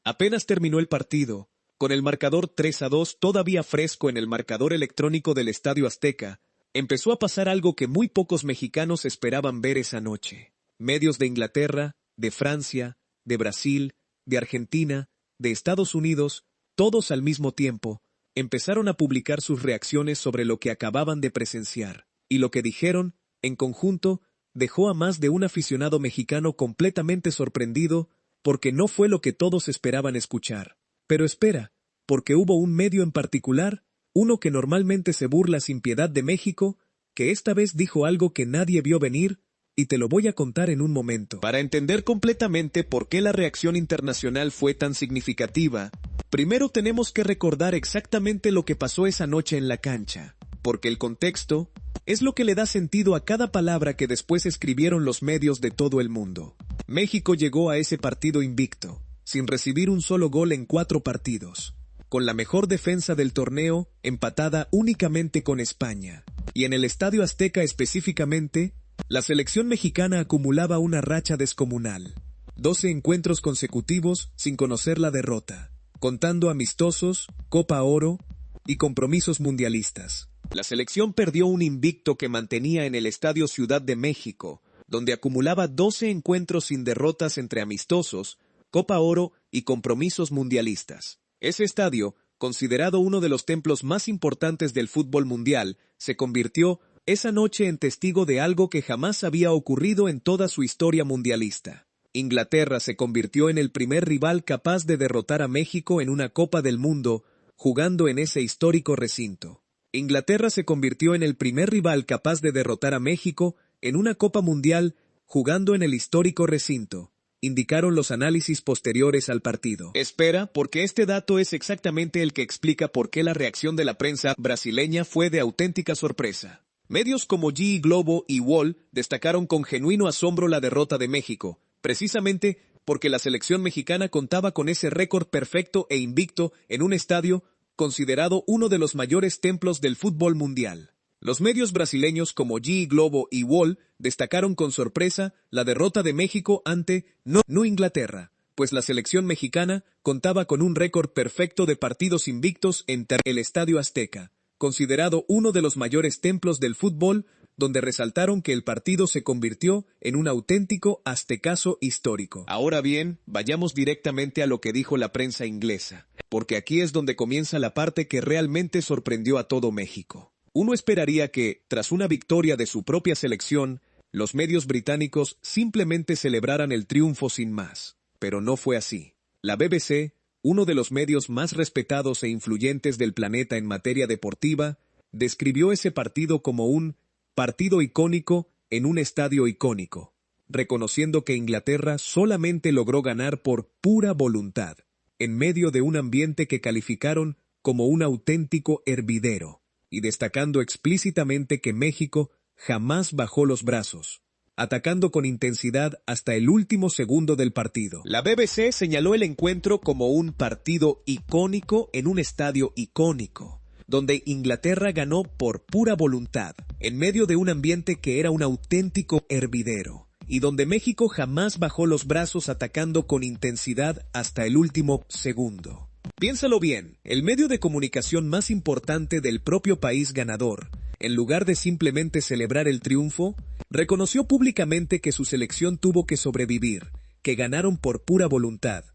Apenas terminó el partido, con el marcador 3-2 todavía fresco en el marcador electrónico del Estadio Azteca, empezó a pasar algo que muy pocos mexicanos esperaban ver esa noche. Medios de Inglaterra, de Francia, de Brasil, de Argentina, de Estados Unidos, todos al mismo tiempo, empezaron a publicar sus reacciones sobre lo que acababan de presenciar, y lo que dijeron, en conjunto, dejó a más de un aficionado mexicano completamente sorprendido, porque no fue lo que todos esperaban escuchar. Pero espera, porque hubo un medio en particular, uno que normalmente se burla sin piedad de México, que esta vez dijo algo que nadie vio venir, y te lo voy a contar en un momento. Para entender completamente por qué la reacción internacional fue tan significativa, primero tenemos que recordar exactamente lo que pasó esa noche en la cancha, porque el contexto es lo que le da sentido a cada palabra que después escribieron los medios de todo el mundo. México llegó a ese partido invicto, sin recibir un solo gol en 4 partidos, con la mejor defensa del torneo, empatada únicamente con España, y en el Estadio Azteca específicamente, la selección mexicana acumulaba una racha descomunal, 12 encuentros consecutivos sin conocer la derrota, contando amistosos, Copa Oro y compromisos mundialistas. La selección perdió un invicto que mantenía en el Estadio Ciudad de México, donde acumulaba 12 encuentros sin derrotas entre amistosos, Copa Oro y compromisos mundialistas. Ese estadio, considerado uno de los templos más importantes del fútbol mundial, se convirtió esa noche en testigo de algo que jamás había ocurrido en toda su historia mundialista. Inglaterra se convirtió en el primer rival capaz de derrotar a México en una Copa del Mundo, jugando en ese histórico recinto. Inglaterra se convirtió en el primer rival capaz de derrotar a México en una Copa Mundial, jugando en el histórico recinto, indicaron los análisis posteriores al partido. Espera, porque este dato es exactamente el que explica por qué la reacción de la prensa brasileña fue de auténtica sorpresa. Medios como GE Globo y Wall destacaron con genuino asombro la derrota de México, precisamente porque la selección mexicana contaba con ese récord perfecto e invicto en un estadio considerado uno de los mayores templos del fútbol mundial. Los medios brasileños como GE Globo y Wall destacaron con sorpresa la derrota de México ante no Inglaterra, pues la selección mexicana contaba con un récord perfecto de partidos invictos en el Estadio Azteca, considerado uno de los mayores templos del fútbol, donde resaltaron que el partido se convirtió en un auténtico aztecaso histórico. Ahora bien, vayamos directamente a lo que dijo la prensa inglesa, porque aquí es donde comienza la parte que realmente sorprendió a todo México. Uno esperaría que, tras una victoria de su propia selección, los medios británicos simplemente celebraran el triunfo sin más. Pero no fue así. La BBC, uno de los medios más respetados e influyentes del planeta en materia deportiva, describió ese partido como un partido icónico en un estadio icónico, reconociendo que Inglaterra solamente logró ganar por pura voluntad, en medio de un ambiente que calificaron como un auténtico hervidero, y destacando explícitamente que México jamás bajó los brazos, atacando con intensidad hasta el último segundo del partido. La BBC señaló el encuentro como un partido icónico en un estadio icónico, donde Inglaterra ganó por pura voluntad, en medio de un ambiente que era un auténtico hervidero, y donde México jamás bajó los brazos atacando con intensidad hasta el último segundo. Piénsalo bien, el medio de comunicación más importante del propio país ganador, en lugar de simplemente celebrar el triunfo, reconoció públicamente que su selección tuvo que sobrevivir, que ganaron por pura voluntad,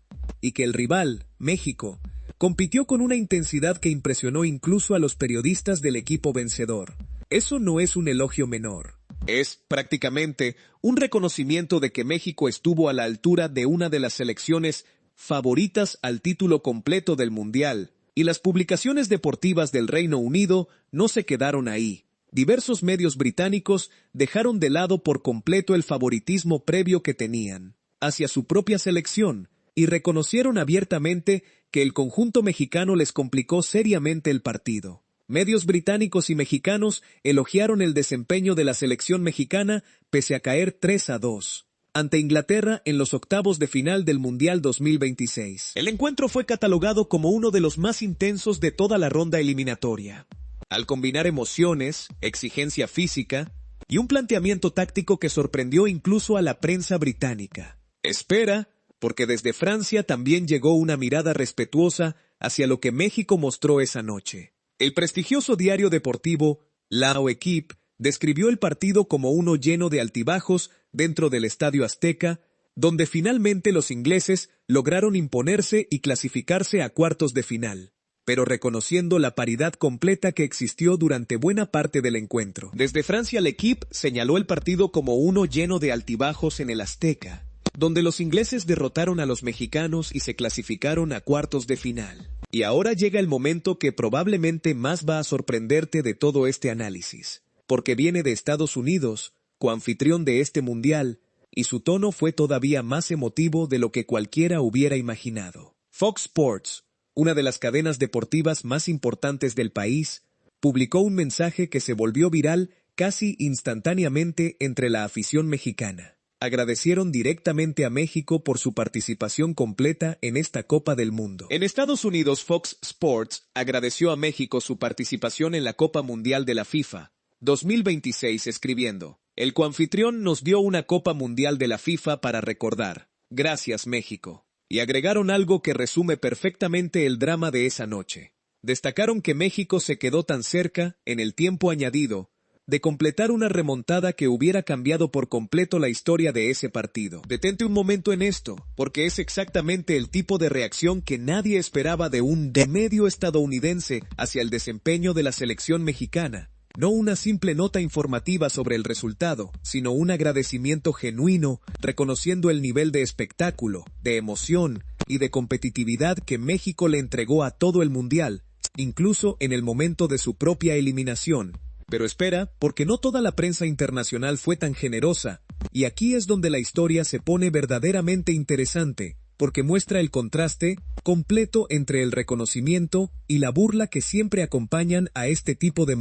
y que el rival, México, compitió con una intensidad que impresionó incluso a los periodistas del equipo vencedor. Eso no es un elogio menor. Es, prácticamente, un reconocimiento de que México estuvo a la altura de una de las selecciones favoritas al título completo del Mundial, y las publicaciones deportivas del Reino Unido no se quedaron ahí. Diversos medios británicos dejaron de lado por completo el favoritismo previo que tenían hacia su propia selección y reconocieron abiertamente que el conjunto mexicano les complicó seriamente el partido. Medios británicos y mexicanos elogiaron el desempeño de la selección mexicana pese a caer 3-2. Ante Inglaterra en los octavos de final del Mundial 2026. El encuentro fue catalogado como uno de los más intensos de toda la ronda eliminatoria, al combinar emociones, exigencia física y un planteamiento táctico que sorprendió incluso a la prensa británica. Espera, porque desde Francia también llegó una mirada respetuosa hacia lo que México mostró esa noche. El prestigioso diario deportivo L'Equipe describió el partido como uno lleno de altibajos dentro del Estadio Azteca, donde finalmente los ingleses lograron imponerse y clasificarse a cuartos de final, pero reconociendo la paridad completa que existió durante buena parte del encuentro. Desde Francia, L'Equipe señaló el partido como uno lleno de altibajos en el Azteca, donde los ingleses derrotaron a los mexicanos y se clasificaron a cuartos de final. Y ahora llega el momento que probablemente más va a sorprenderte de todo este análisis, porque viene de Estados Unidos, coanfitrión de este mundial, y su tono fue todavía más emotivo de lo que cualquiera hubiera imaginado. Fox Sports, una de las cadenas deportivas más importantes del país, publicó un mensaje que se volvió viral casi instantáneamente entre la afición mexicana. Agradecieron directamente a México por su participación completa en esta Copa del Mundo. En Estados Unidos, Fox Sports agradeció a México su participación en la Copa Mundial de la FIFA 2026 escribiendo: "El coanfitrión nos dio una Copa Mundial de la FIFA para recordar. Gracias, México". Y agregaron algo que resume perfectamente el drama de esa noche. Destacaron que México se quedó tan cerca, en el tiempo añadido, de completar una remontada que hubiera cambiado por completo la historia de ese partido. Detente un momento en esto, porque es exactamente el tipo de reacción que nadie esperaba de un medio estadounidense hacia el desempeño de la selección mexicana. No una simple nota informativa sobre el resultado, sino un agradecimiento genuino, reconociendo el nivel de espectáculo, de emoción y de competitividad que México le entregó a todo el mundial, incluso en el momento de su propia eliminación. Pero espera, porque no toda la prensa internacional fue tan generosa, y aquí es donde la historia se pone verdaderamente interesante, porque muestra el contraste completo entre el reconocimiento y la burla que siempre acompañan a este tipo de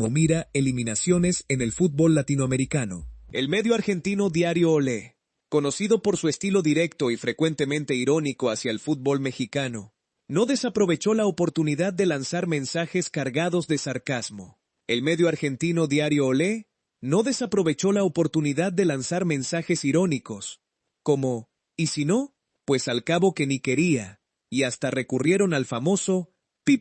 eliminaciones en el fútbol latinoamericano. El medio argentino Diario Olé, conocido por su estilo directo y frecuentemente irónico hacia el fútbol mexicano, no desaprovechó la oportunidad de lanzar mensajes cargados de sarcasmo. El medio argentino Diario Olé no desaprovechó la oportunidad de lanzar mensajes irónicos, como, ¿y si no? Pues al cabo que ni quería, y hasta recurrieron al famoso pi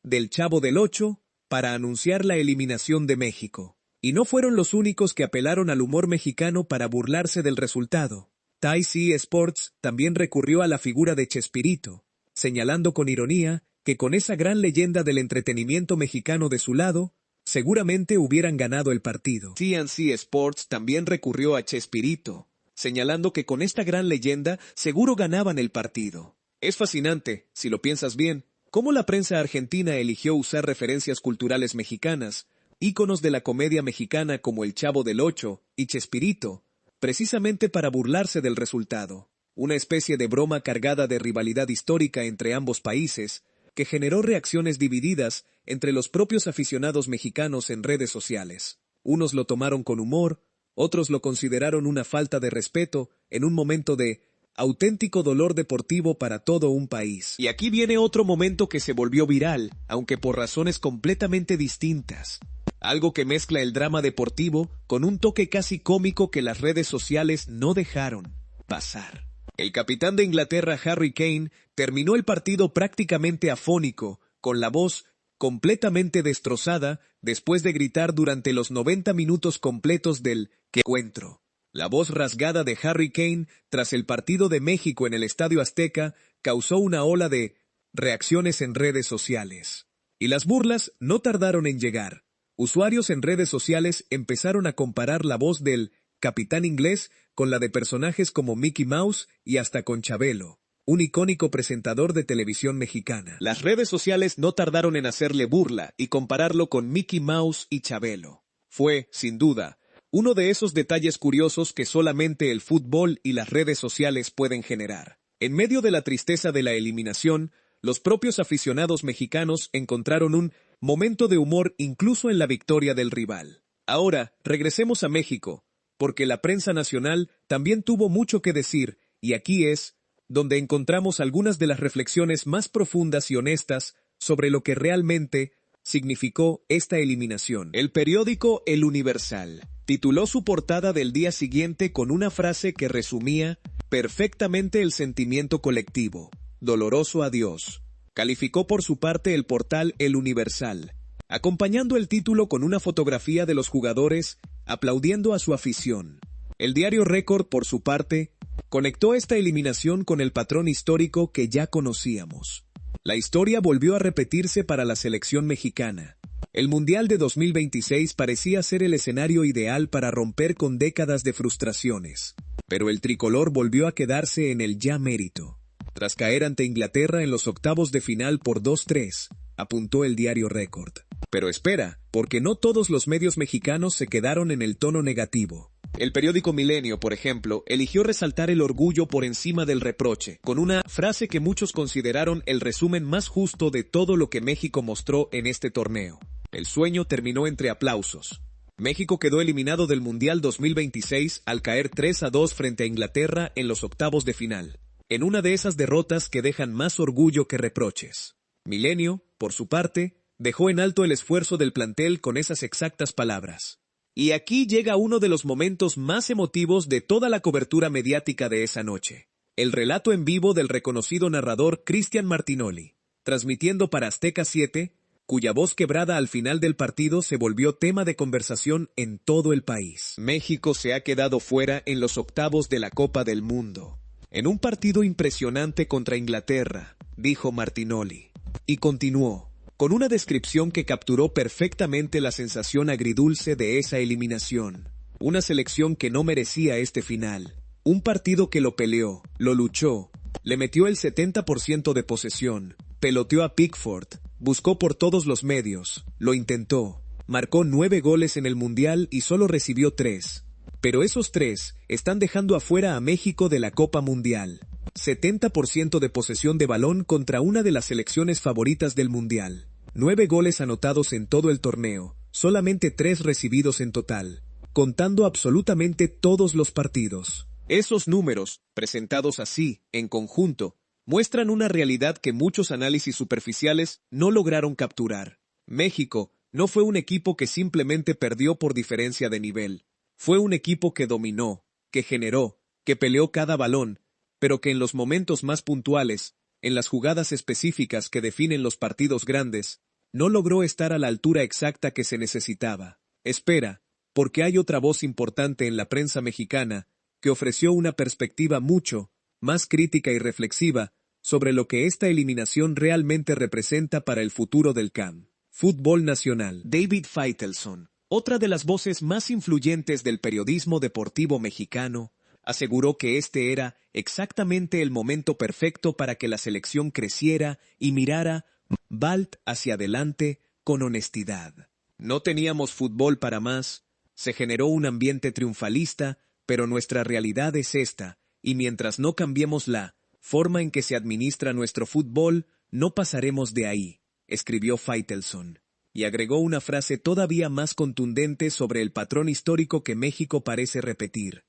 del Chavo del Ocho para anunciar la eliminación de México. Y no fueron los únicos que apelaron al humor mexicano para burlarse del resultado. TyC Sports también recurrió a la figura de Chespirito, señalando con ironía que con esa gran leyenda del entretenimiento mexicano de su lado, seguramente hubieran ganado el partido. CNC Sports también recurrió a Chespirito, señalando que con esta gran leyenda seguro ganaban el partido. Es fascinante, si lo piensas bien, cómo la prensa argentina eligió usar referencias culturales mexicanas, íconos de la comedia mexicana como El Chavo del Ocho y Chespirito, precisamente para burlarse del resultado. Una especie de broma cargada de rivalidad histórica entre ambos países, que generó reacciones divididas entre los propios aficionados mexicanos en redes sociales. Unos lo tomaron con humor, otros lo consideraron una falta de respeto en un momento de auténtico dolor deportivo para todo un país. Y aquí viene otro momento que se volvió viral, aunque por razones completamente distintas. Algo que mezcla el drama deportivo con un toque casi cómico que las redes sociales no dejaron pasar. El capitán de Inglaterra, Harry Kane, terminó el partido prácticamente afónico, con la voz completamente destrozada, después de gritar durante los 90 minutos completos del encuentro. La voz rasgada de Harry Kane tras el partido de México en el Estadio Azteca causó una ola de reacciones en redes sociales. Y las burlas no tardaron en llegar. Usuarios en redes sociales empezaron a comparar la voz del capitán inglés con la de personajes como Mickey Mouse y hasta con Chabelo, un icónico presentador de televisión mexicana. Las redes sociales no tardaron en hacerle burla y compararlo con Mickey Mouse y Chabelo. Fue, sin duda, uno de esos detalles curiosos que solamente el fútbol y las redes sociales pueden generar. En medio de la tristeza de la eliminación, los propios aficionados mexicanos encontraron un momento de humor incluso en la victoria del rival. Ahora, regresemos a México, porque la prensa nacional también tuvo mucho que decir, y aquí es donde encontramos algunas de las reflexiones más profundas y honestas sobre lo que realmente significó esta eliminación. El periódico El Universal tituló su portada del día siguiente con una frase que resumía perfectamente el sentimiento colectivo. Doloroso adiós. Calificó por su parte el portal El Universal, acompañando el título con una fotografía de los jugadores aplaudiendo a su afición. El diario Récord, por su parte, conectó esta eliminación con el patrón histórico que ya conocíamos. La historia volvió a repetirse para la selección mexicana. El Mundial de 2026 parecía ser el escenario ideal para romper con décadas de frustraciones, pero el tricolor volvió a quedarse en el ya mérito, tras caer ante Inglaterra en los octavos de final por 2-3, apuntó el diario Récord. Pero espera, porque no todos los medios mexicanos se quedaron en el tono negativo. El periódico Milenio, por ejemplo, eligió resaltar el orgullo por encima del reproche, con una frase que muchos consideraron el resumen más justo de todo lo que México mostró en este torneo. El sueño terminó entre aplausos. México quedó eliminado del Mundial 2026 al caer 3-2 frente a Inglaterra en los octavos de final, en una de esas derrotas que dejan más orgullo que reproches. Milenio, por su parte, dejó en alto el esfuerzo del plantel con esas exactas palabras. Y aquí llega uno de los momentos más emotivos de toda la cobertura mediática de esa noche. El relato en vivo del reconocido narrador Cristian Martinoli, transmitiendo para Azteca 7, cuya voz quebrada al final del partido se volvió tema de conversación en todo el país. México se ha quedado fuera en los octavos de la Copa del Mundo, en un partido impresionante contra Inglaterra, dijo Martinoli. Y continuó, con una descripción que capturó perfectamente la sensación agridulce de esa eliminación. Una selección que no merecía este final. Un partido que lo peleó, lo luchó, le metió el 70% de posesión, peloteó a Pickford, buscó por todos los medios, lo intentó, marcó 9 goles en el Mundial y solo recibió 3. Pero esos 3 están dejando afuera a México de la Copa Mundial. 70% de posesión de balón contra una de las selecciones favoritas del Mundial. 9 goles anotados en todo el torneo, solamente 3 recibidos en total, contando absolutamente todos los partidos. Esos números, presentados así, en conjunto, muestran una realidad que muchos análisis superficiales no lograron capturar. México no fue un equipo que simplemente perdió por diferencia de nivel. Fue un equipo que dominó, que generó, que peleó cada balón, pero que en los momentos más puntuales, en las jugadas específicas que definen los partidos grandes, no logró estar a la altura exacta que se necesitaba. Espera, porque hay otra voz importante en la prensa mexicana que ofreció una perspectiva mucho más crítica y reflexiva sobre lo que esta eliminación realmente representa para el futuro del CAM. Fútbol nacional. David Faitelson, otra de las voces más influyentes del periodismo deportivo mexicano, aseguró que este era exactamente el momento perfecto para que la selección creciera y mirara Balt hacia adelante con honestidad. No teníamos fútbol para más, se generó un ambiente triunfalista, pero nuestra realidad es esta, y mientras no cambiemos la forma en que se administra nuestro fútbol, no pasaremos de ahí, escribió Faitelson, y agregó una frase todavía más contundente sobre el patrón histórico que México parece repetir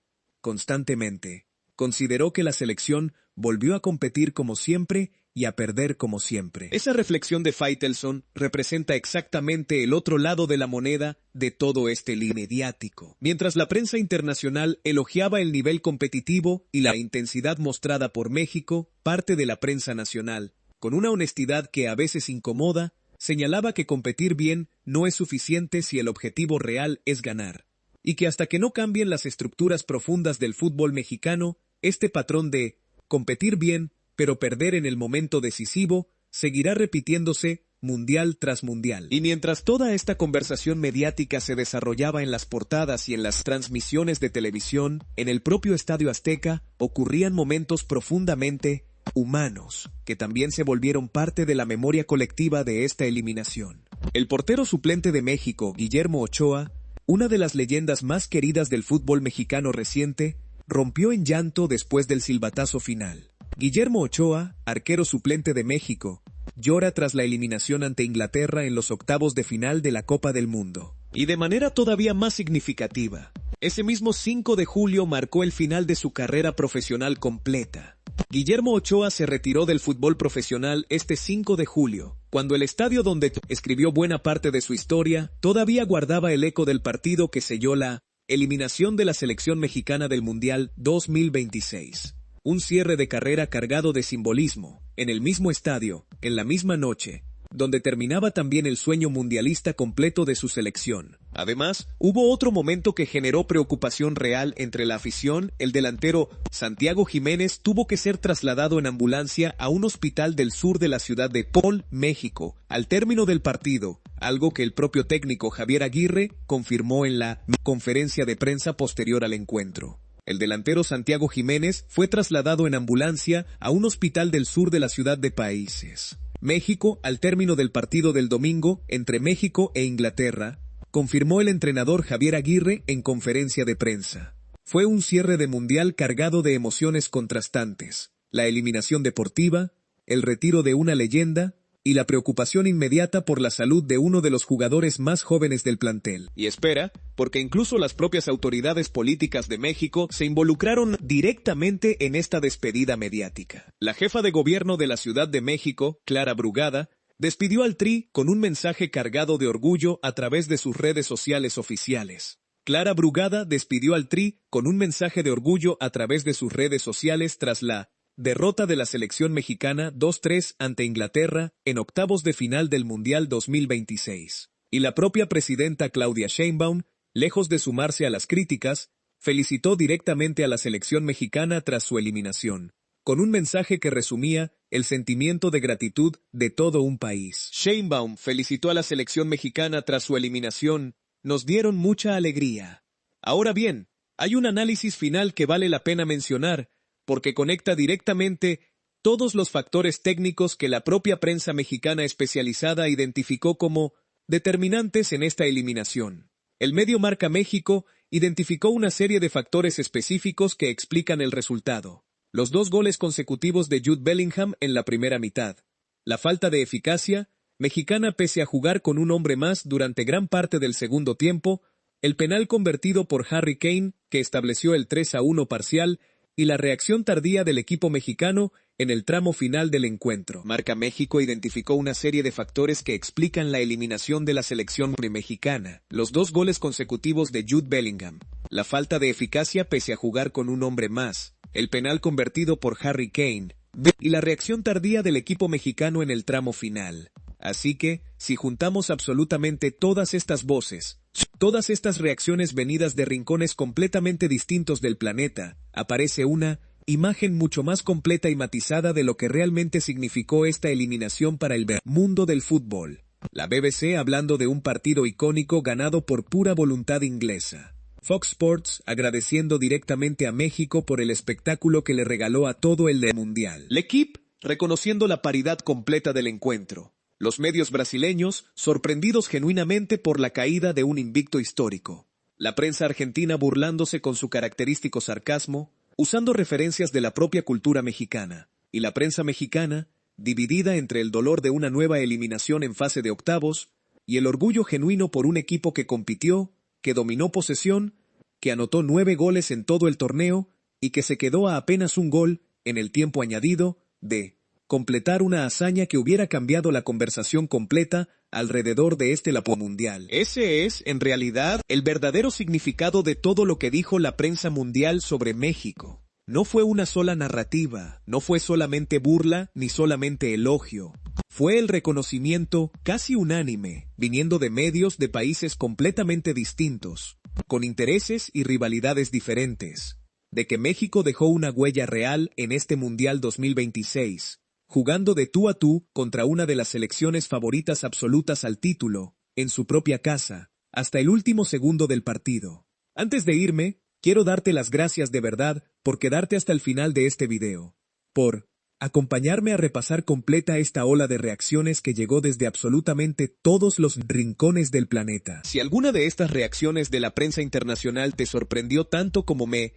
constantemente. Consideró que la selección volvió a competir como siempre y a perder como siempre. Esa reflexión de Faitelson representa exactamente el otro lado de la moneda de todo este lío mediático. Mientras la prensa internacional elogiaba el nivel competitivo y la intensidad mostrada por México, parte de la prensa nacional, con una honestidad que a veces incomoda, señalaba que competir bien no es suficiente si el objetivo real es ganar, y que hasta que no cambien las estructuras profundas del fútbol mexicano, este patrón de competir bien, pero perder en el momento decisivo, seguirá repitiéndose mundial tras mundial. Y mientras toda esta conversación mediática se desarrollaba en las portadas y en las transmisiones de televisión, en el propio Estadio Azteca ocurrían momentos profundamente humanos, que también se volvieron parte de la memoria colectiva de esta eliminación. El portero suplente de México, Guillermo Ochoa, una de las leyendas más queridas del fútbol mexicano reciente, rompió en llanto después del silbatazo final. Guillermo Ochoa, arquero suplente de México, llora tras la eliminación ante Inglaterra en los octavos de final de la Copa del Mundo. Y de manera todavía más significativa, ese mismo 5 de julio marcó el final de su carrera profesional completa. Guillermo Ochoa se retiró del fútbol profesional este 5 de julio, cuando el estadio donde escribió buena parte de su historia todavía guardaba el eco del partido que selló la eliminación de la selección mexicana del Mundial 2026. un cierre de carrera cargado de simbolismo, en el mismo estadio, en la misma noche, donde terminaba también el sueño mundialista completo de su selección. Además, hubo otro momento que generó preocupación real entre la afición. El delantero Santiago Jiménez tuvo que ser trasladado en ambulancia a un hospital del sur de la ciudad de Paul, México, al término del partido, algo que el propio técnico Javier Aguirre confirmó en la conferencia de prensa posterior al encuentro. El delantero Santiago Jiménez fue trasladado en ambulancia a un hospital del sur de la ciudad de Países. México, al término del partido del domingo entre México e Inglaterra, confirmó el entrenador Javier Aguirre en conferencia de prensa. Fue un cierre de mundial cargado de emociones contrastantes, la eliminación deportiva, el retiro de una leyenda y la preocupación inmediata por la salud de uno de los jugadores más jóvenes del plantel. Y espera, porque incluso las propias autoridades políticas de México se involucraron directamente en esta despedida mediática. La jefa de gobierno de la Ciudad de México, Clara Brugada, despidió al Tri con un mensaje cargado de orgullo a través de sus redes sociales oficiales. Clara Brugada despidió al Tri con un mensaje de orgullo a través de sus redes sociales tras la derrota de la selección mexicana 2-3 ante Inglaterra en octavos de final del Mundial 2026. Y la propia presidenta Claudia Sheinbaum, lejos de sumarse a las críticas, felicitó directamente a la selección mexicana tras su eliminación, con un mensaje que resumía el sentimiento de gratitud de todo un país. Sheinbaum felicitó a la selección mexicana tras su eliminación. Nos dieron mucha alegría. Ahora bien, hay un análisis final que vale la pena mencionar, porque conecta directamente todos los factores técnicos que la propia prensa mexicana especializada identificó como determinantes en esta eliminación. El medio Marca México identificó una serie de factores específicos que explican el resultado. Los 2 goles consecutivos de Jude Bellingham en la primera mitad. La falta de eficacia mexicana pese a jugar con un hombre más durante gran parte del segundo tiempo, el penal convertido por Harry Kane, que estableció el 3-1 parcial, y la reacción tardía del equipo mexicano en el tramo final del encuentro. Marca México identificó una serie de factores que explican la eliminación de la selección mexicana. Los 2 goles consecutivos de Jude Bellingham, la falta de eficacia pese a jugar con un hombre más, el penal convertido por Harry Kane, y la reacción tardía del equipo mexicano en el tramo final. Así que, si juntamos absolutamente todas estas voces, todas estas reacciones venidas de rincones completamente distintos del planeta, aparece una imagen mucho más completa y matizada de lo que realmente significó esta eliminación para el mundo del fútbol. La BBC hablando de un partido icónico ganado por pura voluntad inglesa. Fox Sports agradeciendo directamente a México por el espectáculo que le regaló a todo el mundial. L'Équipe reconociendo la paridad completa del encuentro. Los medios brasileños sorprendidos genuinamente por la caída de un invicto histórico. La prensa argentina burlándose con su característico sarcasmo, usando referencias de la propia cultura mexicana. Y la prensa mexicana, dividida entre el dolor de una nueva eliminación en fase de octavos, y el orgullo genuino por un equipo que compitió, que dominó posesión, que anotó 9 goles en todo el torneo, y que se quedó a apenas un gol, en el tiempo añadido, de completar una hazaña que hubiera cambiado la conversación completa alrededor de este lapo mundial. Ese es, en realidad, el verdadero significado de todo lo que dijo la prensa mundial sobre México. No fue una sola narrativa, no fue solamente burla ni solamente elogio. Fue el reconocimiento casi unánime, viniendo de medios de países completamente distintos, con intereses y rivalidades diferentes, de que México dejó una huella real en este Mundial 2026, jugando de tú a tú contra una de las selecciones favoritas absolutas al título, en su propia casa, hasta el último segundo del partido. Antes de irme, quiero darte las gracias de verdad por quedarte hasta el final de este video, por acompañarme a repasar completa esta ola de reacciones que llegó desde absolutamente todos los rincones del planeta. Si alguna de estas reacciones de la prensa internacional te sorprendió tanto como me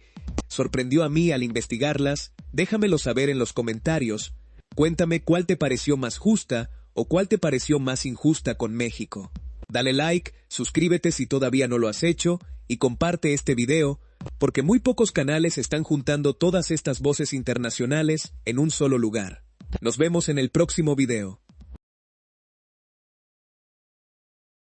sorprendió a mí al investigarlas, déjamelo saber en los comentarios. Cuéntame cuál te pareció más justa o cuál te pareció más injusta con México. Dale like, suscríbete si todavía no lo has hecho y comparte este video, porque muy pocos canales están juntando todas estas voces internacionales en un solo lugar. Nos vemos en el próximo video.